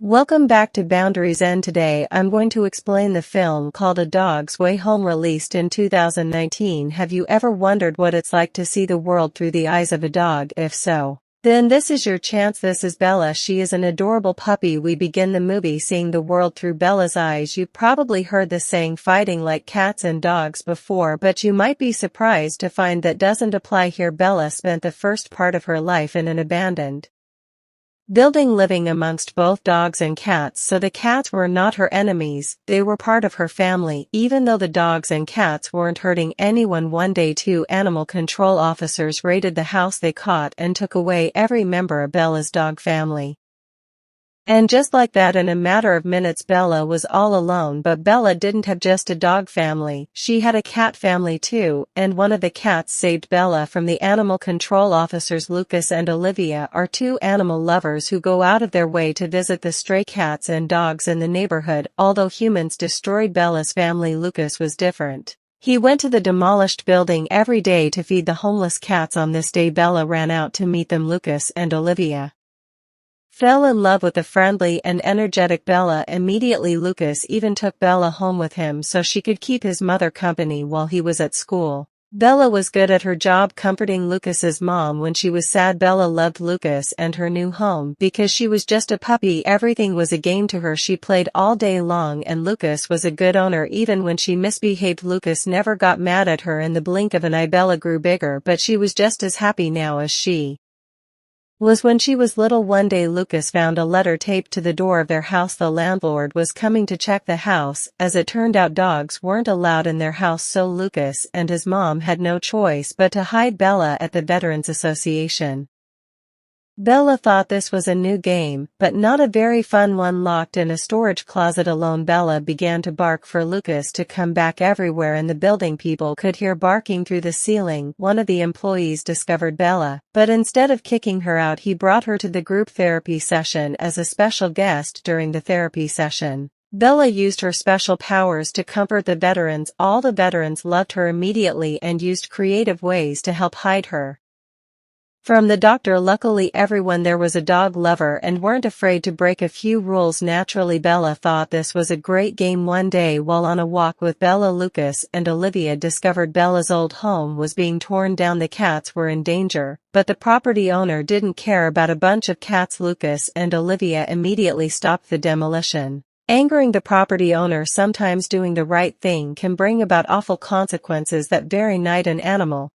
Welcome back to Boundaries End. Today I'm going to explain the film called A Dog's Way Home, released in 2019. Have you ever wondered what it's like to see the world through the eyes of a dog? If so, then this is your chance. This is Bella. She is an adorable puppy. We begin the movie seeing the world through Bella's eyes. You've probably heard the saying fighting like cats and dogs before, but you might be surprised to find that doesn't apply here. Bella spent the first part of her life in an abandoned building, living amongst both dogs and cats. So the cats were not her enemies, they were part of her family, even though the dogs and cats weren't hurting anyone. One day, two animal control officers raided the house. They caught and took away every member of Bella's dog family. And just like that, in a matter of minutes, Bella was all alone. But Bella didn't have just a dog family, she had a cat family too, and one of the cats saved Bella from the animal control officers. Lucas and Olivia are two animal lovers who go out of their way to visit the stray cats and dogs in the neighborhood. Although humans destroyed Bella's family, Lucas was different. He went to the demolished building every day to feed the homeless cats. On this day, Bella ran out to meet them. Lucas and Olivia fell in love with the friendly and energetic Bella immediately. Lucas even took Bella home with him so she could keep his mother company while he was at school. Bella was good at her job, comforting Lucas's mom when she was sad. Bella loved Lucas and her new home because she was just a puppy. Everything was a game to her. She played all day long, and Lucas was a good owner. Even when she misbehaved, Lucas never got mad at her. In the blink of an eye, Bella grew bigger, but she was just as happy now as she was when she was little. One day, Lucas found a letter taped to the door of their house. The landlord was coming to check the house. As it turned out, dogs weren't allowed in their house, so Lucas and his mom had no choice but to hide Bella at the Veterans Association. Bella thought this was a new game, but not a very fun one. Locked in a storage closet alone, Bella began to bark for Lucas to come back. Everywhere in the building, people could hear barking through the ceiling. One of the employees discovered Bella, but instead of kicking her out, he brought her to the group therapy session as a special guest. During the therapy session, Bella used her special powers to comfort the veterans. All the veterans loved her immediately and used creative ways to help hide her from the doctor. Luckily, everyone there was a dog lover and weren't afraid to break a few rules. Naturally, Bella thought this was a great game. One day, while on a walk with Bella, Lucas and Olivia discovered Bella's old home was being torn down. The cats were in danger, but the property owner didn't care about a bunch of cats. Lucas and Olivia immediately stopped the demolition, angering the property owner. Sometimes doing the right thing can bring about awful consequences. That very night, an animal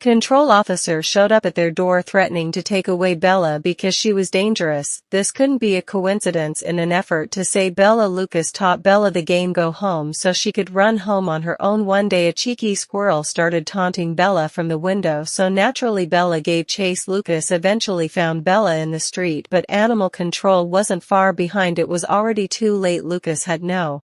control officer showed up at their door, threatening to take away Bella because she was dangerous. This couldn't be a coincidence. In an effort to save Bella, Lucas taught Bella the game Go Home so she could run home on her own. One day, a cheeky squirrel started taunting Bella from the window, so naturally Bella gave chase. Lucas eventually found Bella in the street, but animal control wasn't far behind. It was already too late. Lucas had no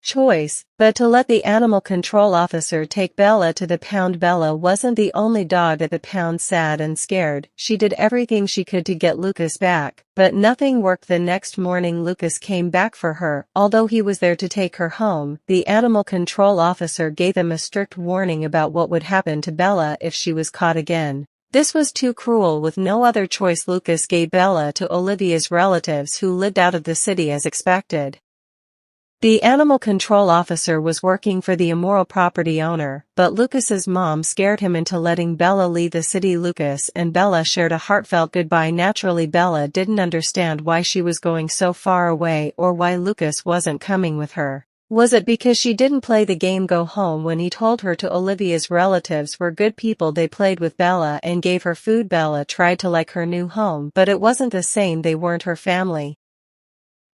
choice but to let the animal control officer take Bella to the pound. Bella wasn't the only dog at the pound. Sad and scared, she did everything she could to get Lucas back, but nothing worked. The next morning, Lucas came back for her. Although he was there to take her home, the animal control officer gave them a strict warning about what would happen to Bella if she was caught again. This was too cruel. With no other choice, Lucas gave Bella to Olivia's relatives, who lived out of the city as expected. The animal control officer was working for the immoral property owner, but Lucas's mom scared him into letting Bella leave the city. Lucas and Bella shared a heartfelt goodbye. Naturally, Bella didn't understand why she was going so far away or why Lucas wasn't coming with her. Was it because she didn't play the game Go Home when he told her to? Olivia's relatives were good people. They played with Bella and gave her food. Bella tried to like her new home, but it wasn't the same. They weren't her family.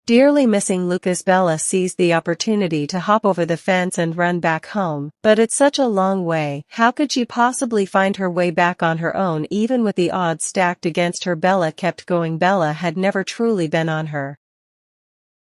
Dearly missing Lucas, Bella seized the opportunity to hop over the fence and run back home. But it's such a long way. How could she possibly find her way back on her own? Even with the odds stacked against her, Bella kept going. Bella had never truly been on her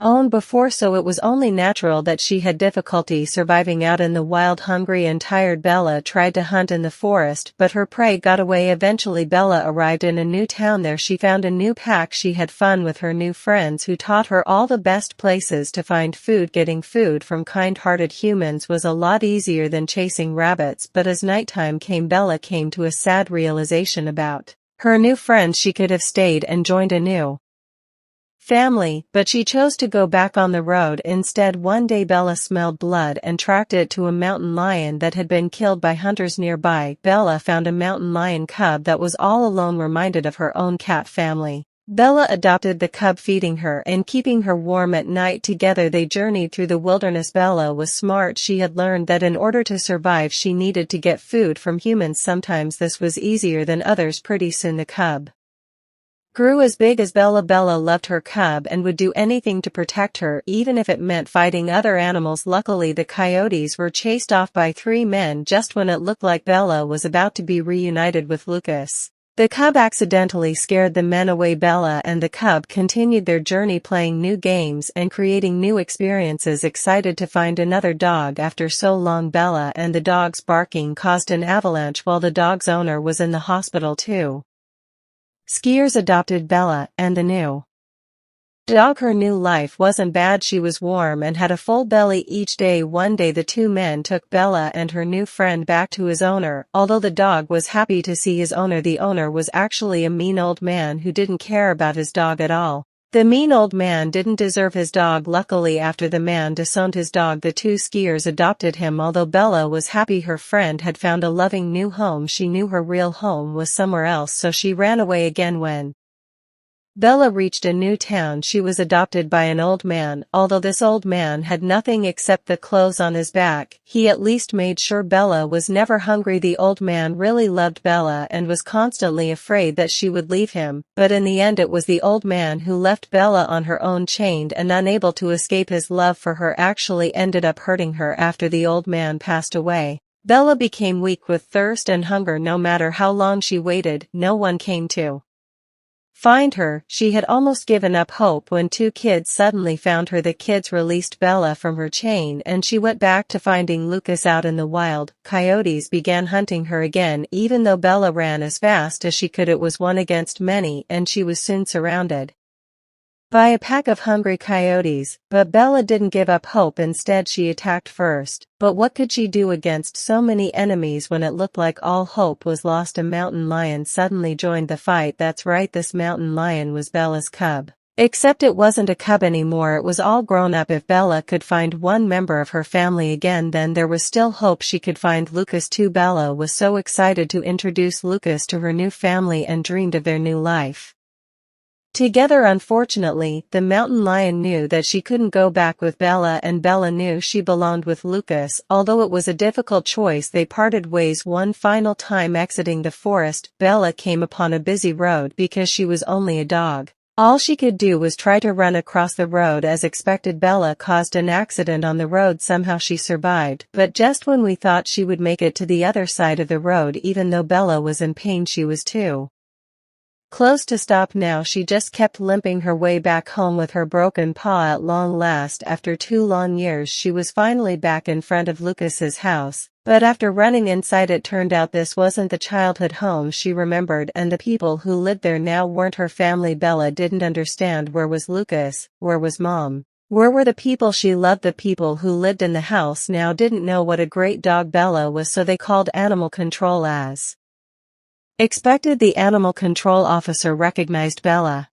own before, so it was only natural that she had difficulty surviving out in the wild. Hungry and tired, Bella tried to hunt in the forest, but her prey got away. Eventually, Bella arrived in a new town. There she found a new pack. She had fun with her new friends, who taught her all the best places to find food. Getting food from kind-hearted humans was a lot easier than chasing rabbits, but as nighttime came, Bella came to a sad realization about her new friends. She could have stayed and joined a new family, but she chose to go back on the road instead. One day Bella smelled blood and tracked it to a mountain lion that had been killed by hunters nearby. Bella found a mountain lion cub that was all alone, reminded of her own cat family. Bella adopted the cub, feeding her and keeping her warm at night. Together they journeyed through the wilderness. Bella was smart. She had learned that in order to survive she needed to get food from humans. Sometimes this was easier than others. Pretty soon the cub grew as big as Bella. Bella loved her cub and would do anything to protect her, even if it meant fighting other animals. Luckily the coyotes were chased off by 3 men just when it looked like Bella was about to be reunited with Lucas. The cub accidentally scared the men away. Bella and the cub continued their journey, playing new games and creating new experiences. Excited to find another dog after so long, Bella and the dog's barking caused an avalanche while the dog's owner was in the hospital too. Skiers adopted Bella and the new dog. Her new life wasn't bad. She was warm and had a full belly each day. One day the 2 men took Bella and her new friend back to his owner. Although the dog was happy to see his owner, the owner was actually a mean old man who didn't care about his dog at all. The mean old man didn't deserve his dog. Luckily, after the man disowned his dog, the 2 skiers adopted him. Although Bella was happy her friend had found a loving new home, she knew her real home was somewhere else, so she ran away again. When Bella reached a new town, she was adopted by an old man. Although this old man had nothing except the clothes on his back, he at least made sure Bella was never hungry. The old man really loved Bella and was constantly afraid that she would leave him, but in the end it was the old man who left Bella on her own, chained and unable to escape. His love for her actually ended up hurting her. After the old man passed away, Bella became weak with thirst and hunger. No matter how long she waited, no one came to find her. She had almost given up hope when 2 kids suddenly found her. The kids released Bella from her chain and she went back to finding Lucas out in the wild. Coyotes began hunting her again. Even though Bella ran as fast as she could, it was one against many and she was soon surrounded by a pack of hungry coyotes. But Bella didn't give up hope. Instead she attacked first. But what could she do against so many enemies when it looked like all hope was lost? A mountain lion suddenly joined the fight. That's right, this mountain lion was Bella's cub. Except it wasn't a cub anymore, it was all grown up. If Bella could find one member of her family again, then there was still hope she could find Lucas too. Bella was so excited to introduce Lucas to her new family and dreamed of their new life together. Unfortunately, the mountain lion knew that she couldn't go back with Bella, and Bella knew she belonged with Lucas. Although it was a difficult choice, they parted ways one final time. Exiting the forest, Bella came upon a busy road. Because she was only a dog, all she could do was try to run across the road. As expected, Bella caused an accident on the road. Somehow she survived, but just when we thought she would make it to the other side of the road, even though Bella was in pain, she was too close to stop now. She just kept limping her way back home with her broken paw. At long last, after 2 long years, she was finally back in front of Lucas's house. But after running inside, it turned out this wasn't the childhood home she remembered, and the people who lived there now weren't her family. Bella didn't understand. Where was Lucas? Where was Mom? Where were the people she loved? The people who lived in the house now didn't know what a great dog Bella was, so they called animal control. As expected, the animal control officer recognized Bella.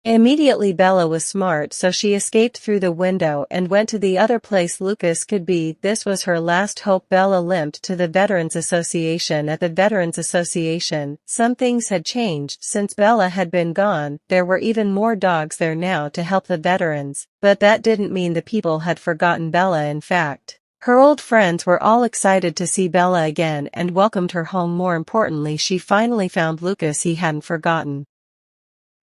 Immediately, Bella was smart, so she escaped through the window and went to the other place Lucas could be. This was her last hope. Bella limped to the Veterans Association. At the Veterans Association, some things had changed since Bella had been gone. There were even more dogs there now to help the veterans, but that didn't mean the people had forgotten Bella. In fact, her old friends were all excited to see Bella again and welcomed her home. More importantly, she finally found Lucas. He hadn't forgotten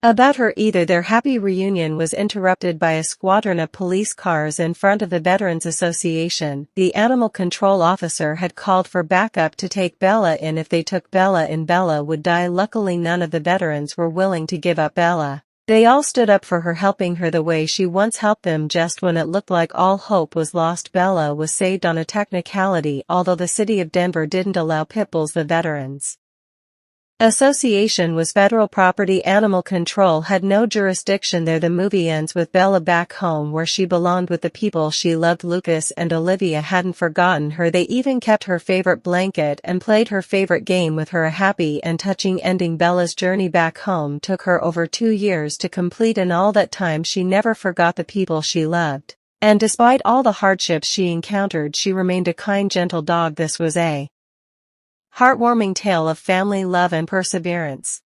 about her either. Their happy reunion was interrupted by a squadron of police cars in front of the Veterans Association. The animal control officer had called for backup to take Bella in. If they took Bella in, Bella would die. Luckily, none of the veterans were willing to give up Bella. They all stood up for her, helping her the way she once helped them. Just when it looked like all hope was lost, Bella was saved on a technicality. Although the city of Denver didn't allow pit bulls, the Veterans Association was federal property. Animal control had no jurisdiction there. The movie ends with Bella back home where she belonged with the people she loved. Lucas and Olivia hadn't forgotten her. They even kept her favorite blanket and played her favorite game with her. A happy and touching ending. Bella's journey back home took her over 2 years to complete, and all that time she never forgot the people she loved. And despite all the hardships she encountered, she remained a kind, gentle dog. This was a heartwarming tale of family love and perseverance.